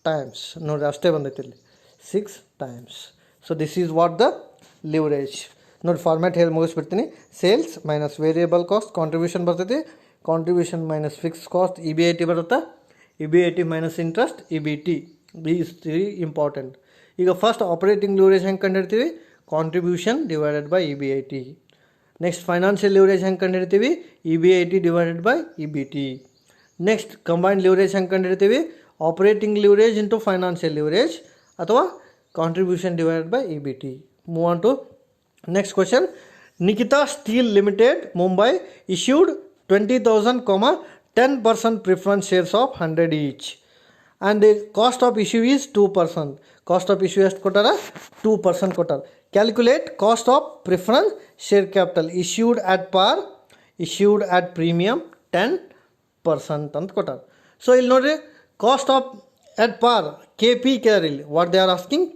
times. ನೋಡಿ ಅಷ್ಟೇ ಬಂದೈತಿ ಇಲ್ಲಿ 6 times. So this is what the leverage. ನೋಡಿ ಫಾರ್ಮ್ಯಾಟ್ ಹೇಳಿ ಮುಗಿಸ್ಬಿಡ್ತೀನಿ. Sales minus variable cost contribution ಬರ್ತೈತಿ, contribution minus fix cost EBIT ಬರುತ್ತೆ, EBIT minus interest EBT. These 3 important. ಈಗ ಫಸ್ಟ್ ಆಪರೇಟಿಂಗ್ ಲಿವರೇಜ್ ಹೆಂಗೆ ಕಂಡುಹಿಡ್ತೀವಿ? Contribution divided by EBIT. Next financial leverage ಹೆಂಗೆ ಕಂಡುಹಿಡ್ತೀವಿ? EBIT divided by EBT. Next combined leverage ಹೆಂಗೆ ಕಂಡುಹಿಡ್ತೀವಿ? Operating leverage into financial leverage ಅಥವಾ contribution divided by EBT. Move on to next question. Nikita Steel Limited, Mumbai issued 20,000, 10% preference shares of 100 each. And the cost of issue is 2%. Cost of issue ಎಷ್ಟು ಕೊಟ್ಟಾರ? 2% ಕೊಟ್ಟಾರ. Calculate cost of preference share capital issued at par, issued at premium 10% ಅಂತ ಕೊಟ್ಟಾರ. ಸೊ ಇಲ್ಲಿ ನೋಡ್ರಿ, cost of at par KP ಕೇಳಿ ಇಲ್ಲಿ what they are asking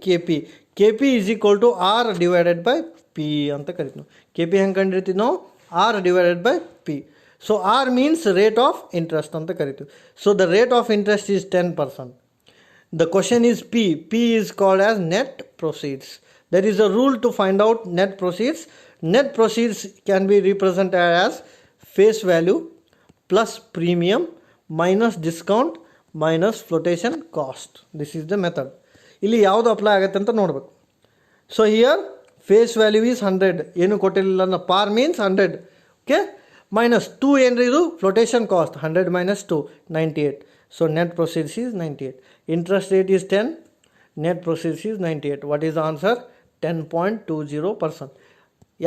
KP is equal to R divided by P ಅಂತ ಕರಿತೀವಿ. KP ಹೆಂಗೆ ಕಂಡಿರ್ತೀವಿ ನಾವು? R divided by P. So R means rate of interest ಅಂತ ಕರಿತೀವಿ. So the rate of interest is 10%. The question is P. P is called as net proceeds. There is a rule to find out net proceeds. Net proceeds can be represented as face value plus premium minus discount minus flotation cost. This is the method. ಇಲ್ಲಿ ಯಾವುದು ಅಪ್ಲೈ ಆಗುತ್ತೆ ಅಂತ ನೋಡಬೇಕು. So here face value is 100, ಏನು ಕೊಟ್ಟಿಲ್ಲ, ಪಾರ್ ಮೀನ್ಸ್ 100. ಓಕೆ, ಮೈನಸ್ 2 ಏನ್ರಿ ಇದು? Flotation cost 100 minus 2 98. So net proceeds is 98. Interest rate is 10, net proceeds is 98. What is the answer? 10.20%.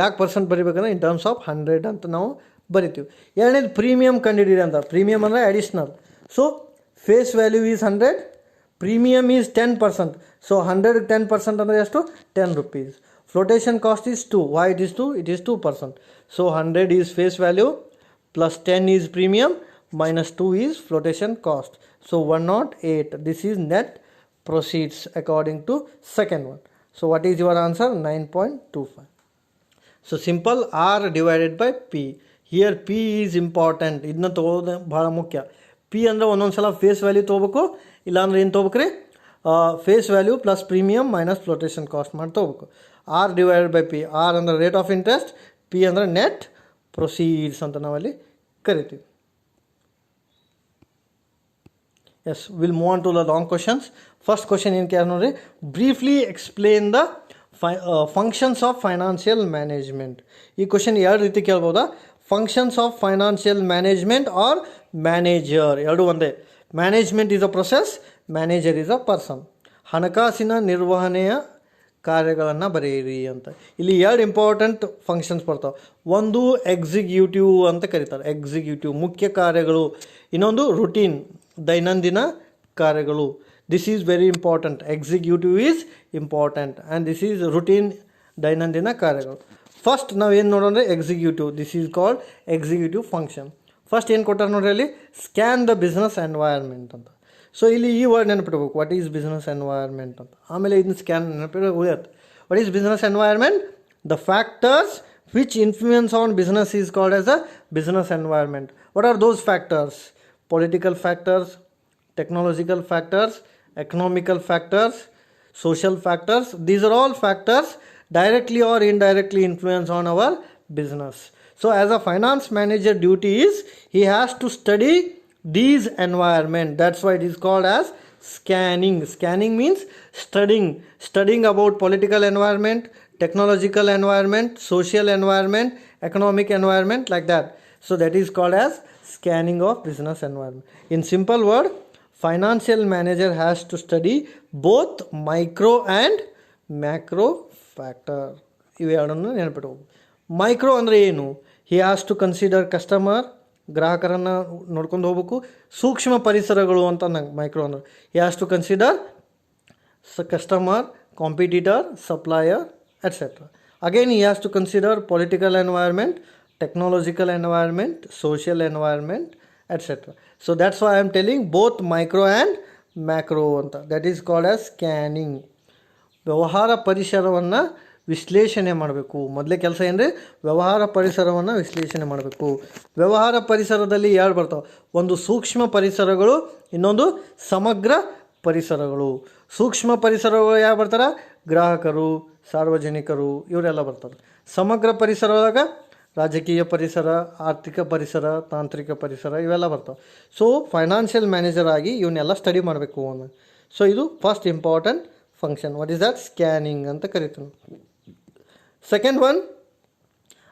ಯಾಕೆ ಪರ್ಸೆಂಟ್ ಬರಿಬೇಕಂದ್ರೆ ಇನ್ ಟರ್ಮ್ಸ್ ಆಫ್ 100 ಅಂತ ನಾವು ಬರಿತೀವಿ. ಎರಡನೇದು ಪ್ರೀಮಿಯಮ್ ಕಂಡಿದ್ದೀರಿ ಅಂತ. ಪ್ರೀಮಿಯಮ್ ಅಂದರೆ additional. So face value is 100, premium is 10%. So 100 10% ಅಂದರೆ ಎಷ್ಟು? 10 rupees. Flotation cost is 2. Why it is 2? It is 2%. So 100 is face value plus 10 is premium minus 2 is flotation cost. So 108. This is net proceeds according to second one. So what is your answer? 9.25. So simple, R divided by P. Here P is important. ಇದನ್ನ ತಗೋದು ಭಾಳ ಮುಖ್ಯ. P ಅಂದರೆ ಒಂದೊಂದು ಸಲ ಫೇಸ್ ವ್ಯಾಲ್ಯೂ ತೊಗೋಬೇಕು, ಇಲ್ಲಾಂದ್ರೆ ಏನು ತೊಗೋಬೇಕ್ರಿ? Face value plus premium minus flotation cost ಮಾಡಿ ತೊಗೋಬೇಕು. R divided by P. R ಅಂದರೆ ರೇಟ್ ಆಫ್ ಇಂಟ್ರೆಸ್ಟ್, P ಅಂದರೆ ನೆಟ್ ಪ್ರೊಸೀಡ್ಸ್ ಅಂತ ನಾವಲ್ಲಿ ಕರಿತೀವಿ. Yes, will move on to the long questions. First question ಏನು ಕೇಳಿ ನೋಡ್ರಿ, briefly explain the functions of financial management. ಈ ಕ್ವಶನ್ ಎರಡು ರೀತಿ ಕೇಳ್ಬೋದಾ? Functions of financial management or manager, ಎರಡು ಒಂದೇ. Management is a process, manager is a person. ಹಣಕಾಸಿನ ನಿರ್ವಹಣೆಯ ಕಾರ್ಯಗಳನ್ನು ಬರೆಯಿರಿ ಅಂತ. ಇಲ್ಲಿ ಎರಡು ಇಂಪಾರ್ಟೆಂಟ್ ಫಂಕ್ಷನ್ಸ್ ಬರ್ತಾವೆ. ಒಂದು ಎಕ್ಸಿಕ್ಯೂಟಿವ್ ಅಂತ ಕರೀತಾರೆ, ಎಕ್ಸಿಕ್ಯೂಟಿವ್ ಮುಖ್ಯ ಕಾರ್ಯಗಳು. ಇನ್ನೊಂದು ರುಟೀನ್ ದೈನಂದಿನ ಕಾರ್ಯಗಳು. This is very important. Executive is important and this is routine ದೈನಂದಿನ ಕಾರ್ಯಗಳು. ಫಸ್ಟ್ ನಾವೇನು ನೋಡೋಣ, executive. This is called executive function. First ಏನು ಕೊಟ್ಟಾರೆ ನೋಡ್ರಿ ಅಲ್ಲಿ, ಸ್ಕ್ಯಾನ್ ದ ಬಿಸ್ನೆಸ್ ಎನ್ವೈರ್ಮೆಂಟ್ ಅಂತ. ಸೊ ಇಲ್ಲಿ ಈ ವರ್ಡ್ ನೆನಪಿಡ್ಬೇಕು, ವಾಟ್ ಈಸ್ ಬಿಸ್ನೆಸ್ ಎನ್ವೈರ್ಮೆಂಟ್ ಅಂತ. ಆಮೇಲೆ ಇದನ್ನ ಸ್ಕ್ಯಾನ್ ನೆನಪಿಡ ಉಳಿಯತ್ತೆ. What is business environment? The factors which influence on business is called as a business environment. What are those factors? Political factors, technological factors, economical factors, social factors. These are all factors directly or indirectly influence on our business. So as a finance manager duty is he has to study these environment. That's why it is called as scanning. Scanning means studying about political environment, technological environment, social environment, economic environment, like that. So that is called as scanning of business environment. In simple word, financial manager has to study both micro and macro factor. ಇವೆರಡನ್ನು ನೆನಪಿಟ್ಕೋಬೇಕು. ಮೈಕ್ರೋ ಅಂದರೆ ಏನು? He has to consider customer, ಗ್ರಾಹಕರನ್ನು ನೋಡ್ಕೊಂಡು ಹೋಗ್ಬೇಕು. ಸೂಕ್ಷ್ಮ ಪರಿಸರಗಳು ಅಂತ ನಂಗೆ ಮೈಕ್ರೋ ಅಂದರೆ he has to consider customer, competitor, supplier, etcetera. Again he has to consider political environment, technological environment, social environment, etc. So that's why I am telling both micro and macro anta. That is called as scanning. ವ್ಯವಹಾರ ಪರಿಸರವನ್ನು ವಿಶ್ಲೇಷಣೆ ಮಾಡಬೇಕು. ಮೊದಲೇ ಕೆಲಸ ಏನ್ರಿ, ವ್ಯವಹಾರ ಪರಿಸರವನ್ನು ವಿಶ್ಲೇಷಣೆ ಮಾಡಬೇಕು. ವ್ಯವಹಾರ ಪರಿಸರದಲ್ಲಿ ಎರಡು ಬರ್ತಾವೆ, ಒಂದು ಸೂಕ್ಷ್ಮ ಪರಿಸರಗಳು, ಇನ್ನೊಂದು ಸಮಗ್ರ ಪರಿಸರಗಳು. ಸೂಕ್ಷ್ಮ ಪರಿಸರಗಳು ಯಾವ ಬರ್ತಾರೆ? ಗ್ರಾಹಕರು, ಸಾರ್ವಜನಿಕರು, ಇವರೆಲ್ಲ ಬರ್ತಾರೆ. ಸಮಗ್ರ ಪರಿಸರದಾಗ ರಾಜಕೀಯ ಪರಿಸರ, ಆರ್ಥಿಕ ಪರಿಸರ, ತಾಂತ್ರಿಕ ಪರಿಸರ ಇವೆಲ್ಲ ಬರ್ತಾವೆ. ಸೊ ಫೈನಾನ್ಷಿಯಲ್ ಮ್ಯಾನೇಜರ್ ಆಗಿ ಇವನ್ನೆಲ್ಲ ಸ್ಟಡಿ ಮಾಡಬೇಕು ಅವನು. ಸೊ ಇದು first important function. What is that? Scanning ಅಂತ ಕರಿತೀವಿ. Second one,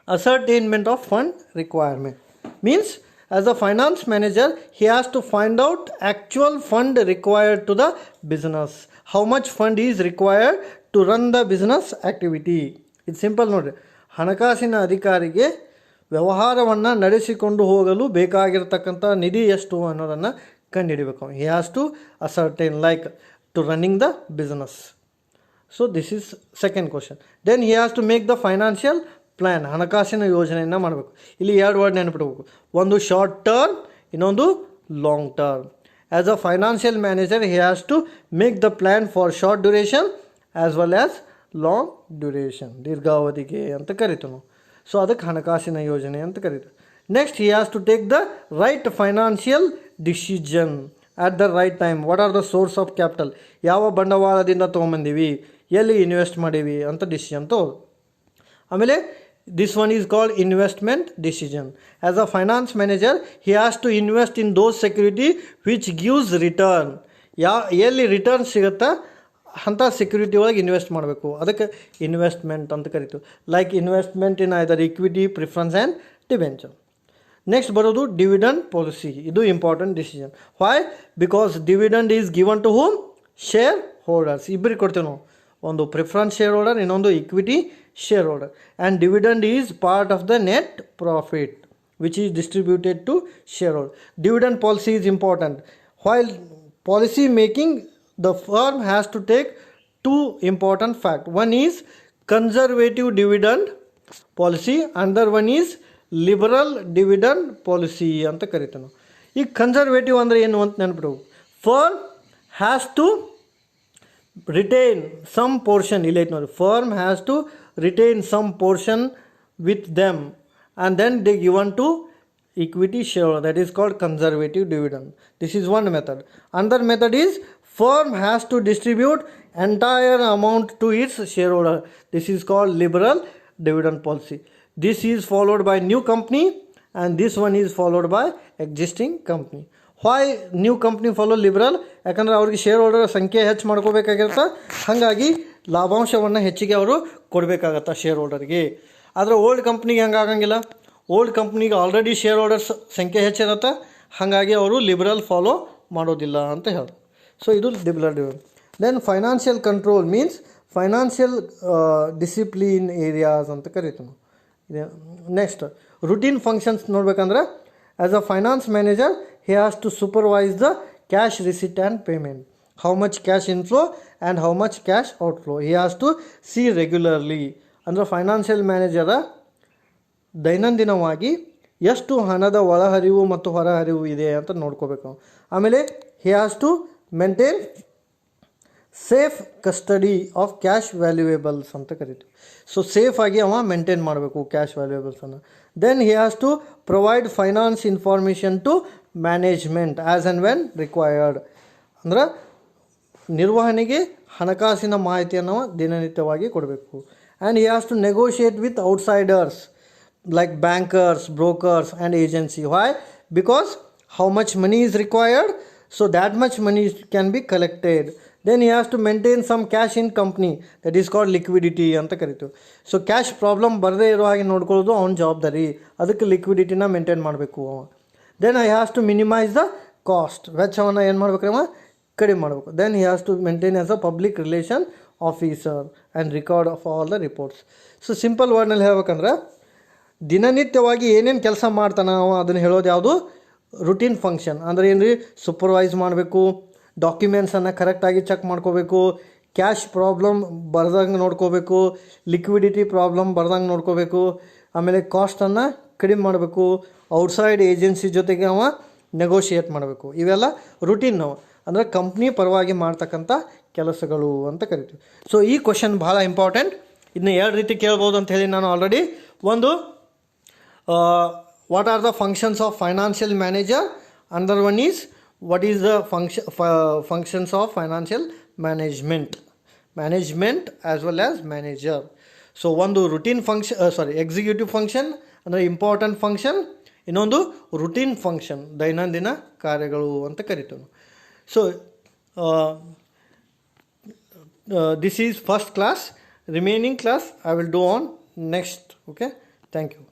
ascertainment of fund requirement. Means as a finance manager he has to find out actual fund required to the business. How much fund is required to run the business activity. It's simple ನೋಡ್ರಿ. ಹಣಕಾಸಿನ ಅಧಿಕಾರಿಗೆ ವ್ಯವಹಾರವನ್ನು ನಡೆಸಿಕೊಂಡು ಹೋಗಲು ಬೇಕಾಗಿರ್ತಕ್ಕಂಥ ನಿಧಿ ಎಷ್ಟು ಅನ್ನೋದನ್ನು ಕಂಡುಹಿಡಬೇಕು. He has to ascertain like to running the business. So this is second question. Then he has to make the financial plan. ಹಣಕಾಸಿನ ಯೋಜನೆಯನ್ನು ಮಾಡಬೇಕು. ಇಲ್ಲಿ ಎರಡು ವರ್ಡ್ ನೆನಪಿಡಬೇಕು, ಒಂದು ಶಾರ್ಟ್ ಟರ್ಮ್, ಇನ್ನೊಂದು long term. As a financial manager he has to make the plan for short duration as well as long duration, ದೀರ್ಘಾವಧಿಗೆ ಅಂತ ಕರಿತೀವಿ ನಾವು. ಸೊ ಅದಕ್ಕೆ ಹಣಕಾಸಿನ ಯೋಜನೆ ಅಂತ ಕರೀತಾರೆ. Next he has to take the right financial decision at the right time. What are the source of capital? ಯಾವ ಬಂಡವಾಳದಿಂದ ತೊಗೊಂಬಂದೀವಿ, ಎಲ್ಲಿ ಇನ್ವೆಸ್ಟ್ ಮಾಡೀವಿ ಅಂತ ಡಿಸಿಷನ್ ತಗೋದು. ಆಮೇಲೆ this one is called investment decision. As a finance manager he has to invest in those security which gives return. ಎಲ್ಲಿ ರಿಟರ್ನ್ ಸಿಗುತ್ತಾ ಅಂಥ ಸೆಕ್ಯೂರಿಟಿ ಒಳಗೆ ಇನ್ವೆಸ್ಟ್ ಮಾಡಬೇಕು. ಅದಕ್ಕೆ ಇನ್ವೆಸ್ಟ್ಮೆಂಟ್ ಅಂತ ಕರಿತೀವಿ. Like investment in either equity, preference and debenture. Next ಬರೋದು ಡಿವಿಡೆಂಡ್ ಪಾಲಿಸಿ. ಇದು important decision. Why? Because dividend is given to whom? Shareholders. ಇಬ್ಬರಿಗೆ ಕೊಡ್ತೇವೆ ನಾವು, ಒಂದು ಪ್ರಿಫರೆನ್ಸ್ ಶೇರ್ ಹೋಲ್ಡರ್, ಇನ್ನೊಂದು equity shareholder. And dividend is part of the net profit which is distributed to shareholder. Dividend policy is important. While policy making the firm has to take two important facts. One is conservative dividend policy, another one is liberal dividend policy ಅಂತ ಕರಿತೀವಿ ನಾವು. ಈ ಕನ್ಸರ್ವೇಟಿವ್ ಅಂದರೆ ಏನು ಅಂತ ನೆನಪಿಟ್ಟು, firm has to retain some portion. ಇಲ್ಲ ಐತೆ ನೋಡಿ, firm has to retain some portion with them and then they given to equity share. That is called conservative dividend. This is one method. Another method is firm has to distribute entire amount to its shareholder. This is called liberal dividend policy. This is followed by new company and this one is followed by existing company. Why new company follow liberal? ಯಾಕಂದರೆ ಅವ್ರಿಗೆ ಶೇರ್ ಹೋಲ್ಡರ್ ಸಂಖ್ಯೆ ಹೆಚ್ಚು ಮಾಡ್ಕೋಬೇಕಾಗಿರುತ್ತೆ, ಹಾಗಾಗಿ ಲಾಭಾಂಶವನ್ನು ಹೆಚ್ಚಿಗೆ ಅವರು ಕೊಡಬೇಕಾಗತ್ತೆ ಶೇರ್ ಹೋಲ್ಡರ್ಗೆ. ಆದರೆ ಓಲ್ಡ್ ಕಂಪ್ನಿಗೆ ಹಂಗೆ ಆಗಂಗಿಲ್ಲ. ಓಲ್ಡ್ ಕಂಪ್ನಿಗೆ ಆಲ್ರೆಡಿ ಶೇರ್ ಹೋಲ್ಡರ್ಸ್ ಸಂಖ್ಯೆ ಹೆಚ್ಚಿರುತ್ತೆ, ಹಾಗಾಗಿ ಅವರು ಲಿಬರಲ್ ಫಾಲೋ ಮಾಡೋದಿಲ್ಲ ಅಂತ ಹೇಳಿ. ಸೊ ಇದು liberal dividend. Then financial control means financial discipline areas ಅಂತ ಕರಿತೀವಿ ನಾವು. ನೆಕ್ಸ್ಟ್ ರುಟೀನ್ ಫಂಕ್ಷನ್ಸ್ ನೋಡ್ಬೇಕಂದ್ರೆ as a finance manager he has to supervise the cash receipt and payment, how much cash inflow and how much cash outflow he has to see regularly. ಅಂದರೆ ಫೈನಾನ್ಷಿಯಲ್ ಮ್ಯಾನೇಜರ ದೈನಂದಿನವಾಗಿ ಎಷ್ಟು ಹಣದ ಒಳಹರಿವು ಮತ್ತು ಹೊರಹರಿವು ಇದೆ ಅಂತ ನೋಡ್ಕೋಬೇಕು. ಆಮೇಲೆ he has to maintain safe custody of cash valuables ಅಂತ ಕರಿತೀವಿ. ಸೊ ಸೇಫಾಗಿ ಅವ ಮೇಂಟೈನ್ ಮಾಡಬೇಕು ಕ್ಯಾಶ್ ವ್ಯಾಲ್ಯೂಯೇಬಲ್ಸನ್ನು. Then he has to provide finance information to management as and when required. ಅಂದ್ರೆ ನಿರ್ವಹಣೆಗೆ ಹಣಕಾಸಿನ ಮಾಹಿತಿಯನ್ನು ದಿನನಿತ್ಯವಾಗಿ ಕೊಡಬೇಕು. And he has to negotiate with outsiders like bankers, brokers and agency. Why? Because how much money is required, so that much money can be collected. Then he has to maintain some cash in company, that is called liquidity ಅಂತ ಕರಿತೀವಿ. ಸೊ ಕ್ಯಾಶ್ ಪ್ರಾಬ್ಲಮ್ ಬರದೇ ಇರೋ ಹಾಗೆ ನೋಡ್ಕೊಳ್ಳೋದು ಅವನ ಜವಾಬ್ದಾರಿ, ಅದಕ್ಕೆ ಲಿಕ್ವಿಡಿಟಿನ ಮೇಂಟೈನ್ ಮಾಡಬೇಕು ಅವ. Then I has to minimise the cost, ವೆಚ್ಚವನ್ನು ಏನು ಮಾಡ್ಬೇಕ್ರಿ ಅವ ಕಡಿಮೆ ಮಾಡಬೇಕು. Then he has to maintain as a public relation officer and record of all the reports. So simple ವರ್ಡ್ನಲ್ಲಿ ಹೇಳ್ಬೇಕಂದ್ರೆ ದಿನನಿತ್ಯವಾಗಿ ಏನೇನು ಕೆಲಸ ಮಾಡ್ತಾನೆ ನಾವು ಅದನ್ನು ಹೇಳೋದು ಯಾವುದು ರುಟೀನ್ ಫಂಕ್ಷನ್. ಅಂದರೆ ಏನು ರೀ, ಸೂಪರ್ವೈಸ್ ಮಾಡಬೇಕು, ಡಾಕ್ಯುಮೆಂಟ್ಸನ್ನು ಕರೆಕ್ಟಾಗಿ ಚೆಕ್ ಮಾಡ್ಕೋಬೇಕು, ಕ್ಯಾಶ್ ಪ್ರಾಬ್ಲಮ್ ಬರ್ದಂಗೆ ನೋಡ್ಕೋಬೇಕು, ಲಿಕ್ವಿಡಿಟಿ ಪ್ರಾಬ್ಲಮ್ ಬರ್ದಂಗೆ ನೋಡ್ಕೋಬೇಕು, ಆಮೇಲೆ ಕಾಸ್ಟನ್ನು ಕಡಿಮೆ ಮಾಡಬೇಕು, ಔಟ್ಸೈಡ್ ಏಜೆನ್ಸಿ ಜೊತೆಗೆ ಅವ ನೆಗೋಷಿಯೇಟ್ ಮಾಡಬೇಕು. ಇವೆಲ್ಲ ರುಟೀನ್ ನಾವು ಅಂದರೆ ಕಂಪ್ನಿ ಪರವಾಗಿ ಮಾಡ್ತಕ್ಕಂಥ ಕೆಲಸಗಳು ಅಂತ ಕರಿತೀವಿ. ಸೊ ಈ ಕ್ವಶನ್ ಭಾಳ ಇಂಪಾರ್ಟೆಂಟ್. ಇದನ್ನ ಎರಡು ರೀತಿ ಕೇಳ್ಬೋದು ಅಂತ ಹೇಳಿ ನಾನು ಆಲ್ರೆಡಿ. ಒಂದು what are the functions of financial manager, another one is what is the functions of financial management as well as manager. So ಒಂದು routine function executive function ಅಂದರೆ ಇಂಪಾರ್ಟೆಂಟ್ ಫಂಕ್ಷನ್, ಇನ್ನೊಂದು ರುಟೀನ್ ಫಂಕ್ಷನ್ ದೈನಂದಿನ ಕಾರ್ಯಗಳು ಅಂತ ಕರಿತೀವಿ. So this is first class. Remaining class I will do on next. Okay, thank you.